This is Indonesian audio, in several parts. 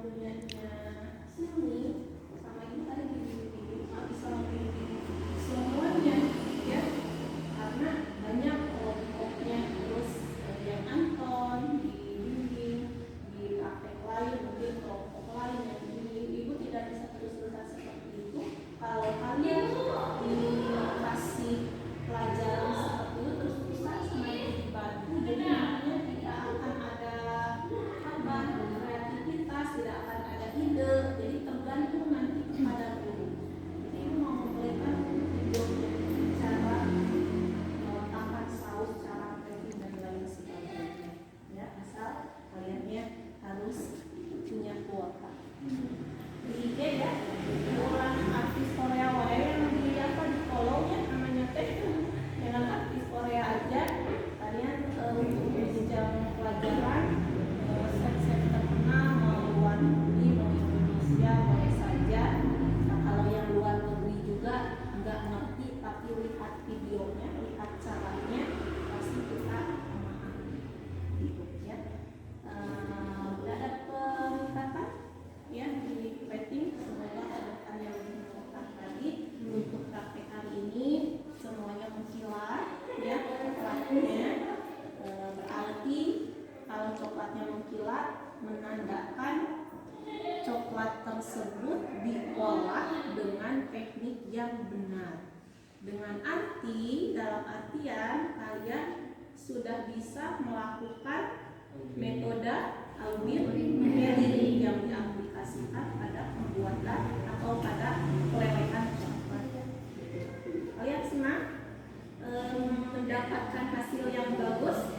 dunianya seni sama ini tadi di nggak bisa memiliki semuanya ya, karena banyak kelompoknya. Terus yang Anton di dinding, di praktek lain mungkin kelompok lain yang di ibu tidak bisa terus-terusan seperti itu. Kalau kalian dikasih pelajaran seperti itu terus-terusan sama yang dibantu, jadi namanya tidak akan ada kreativitas, tidak akan ada ide, jadi tergantung nanti kepada guru. Jadi ibu mau memberikan videonya, cara meletakkan saus, cara packing dan lain sebagainya ya, asal kaliannya harus punya kuota. Di IG ya, orang artis Korea wae yang di apa di follow ya, namanya teh dengan artis Korea aja kalian untuk jenjang pelajaran set-set terkenal, mau luar negeri mau Indonesia boleh saja. Nah kalau yang luar negeri juga nggak ngerti tapi lihat videonya, lihat caranya, pasti kita memahami gitu ya. Udah ada peningkatan ya di rating, semoga ada yang lebih meningkat tadi. Untuk praktek hari ini semuanya mengkilat ya pelakunya, berarti kalau coklatnya mengkilat menandakan coklat tersebut diolah dengan teknik yang benar, dengan arti dalam artian kalian sudah bisa melakukan metode albir Merrill yang diaplikasikan pada pembuatan atau pada pelelehan coklat. Kalian senang mendapatkan hasil yang bagus?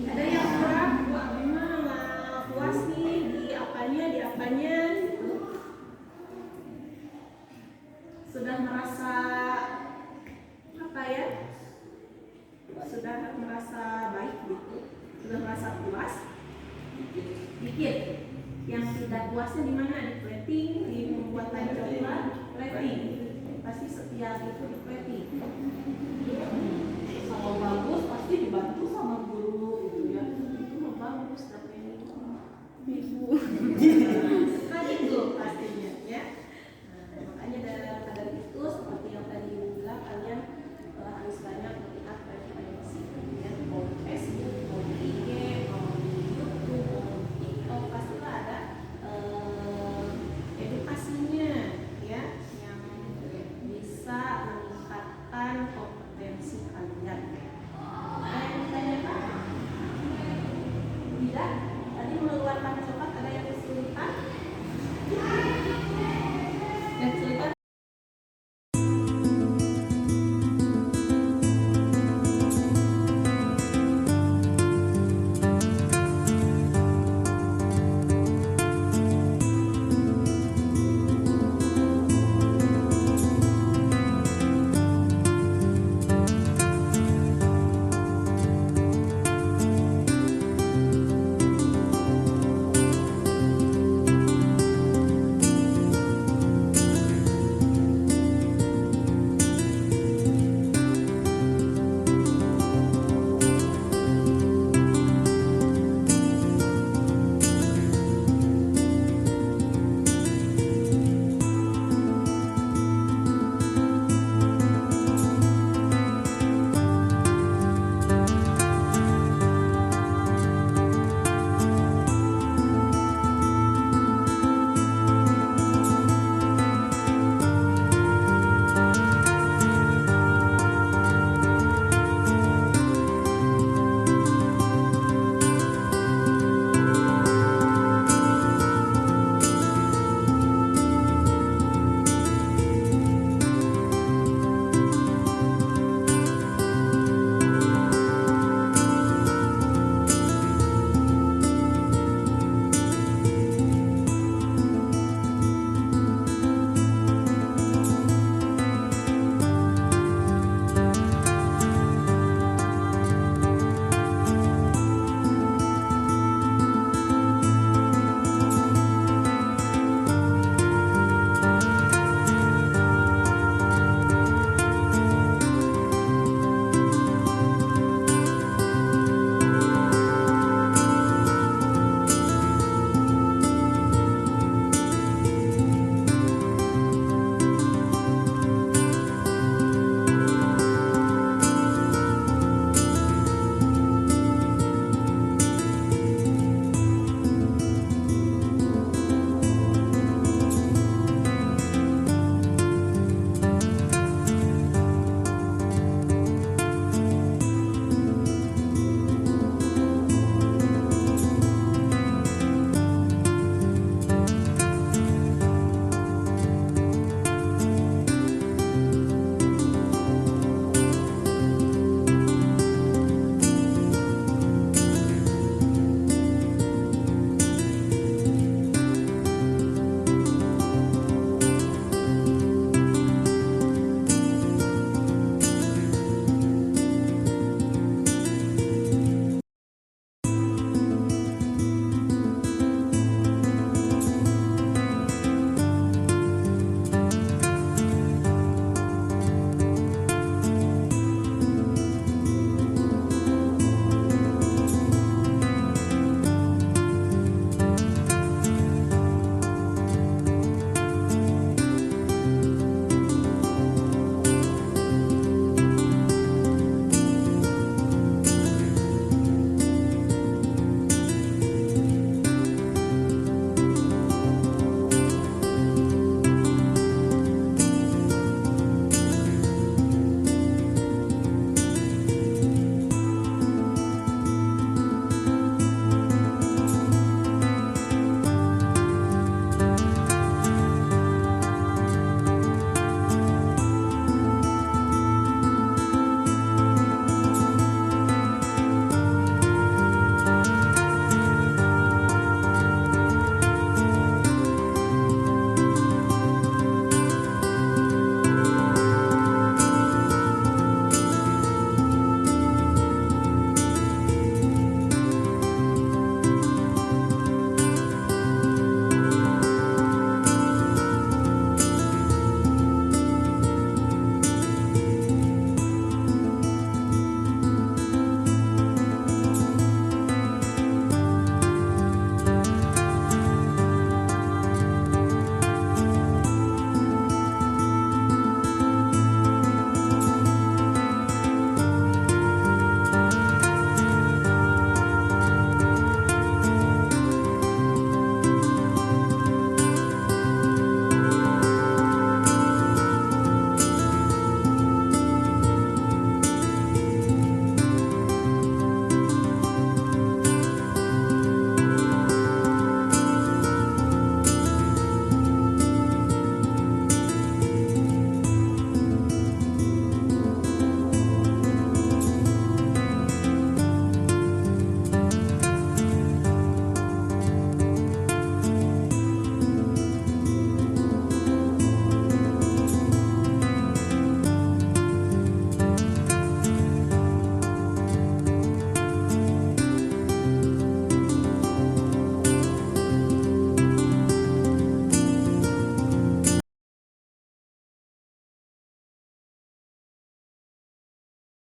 Ada yang kurang? Wah memang nggak puas nih di apanya gitu. Sudah merasa apa ya? Sudah merasa baik gitu? Sudah merasa puas? Dikit. Yang tidak puasnya di mana? Di plating, di pembuatan coklat, plating. Pasti setiap itu di plating. Kalau bagus pasti dibantu sama guru gitu ya. Itu bagus.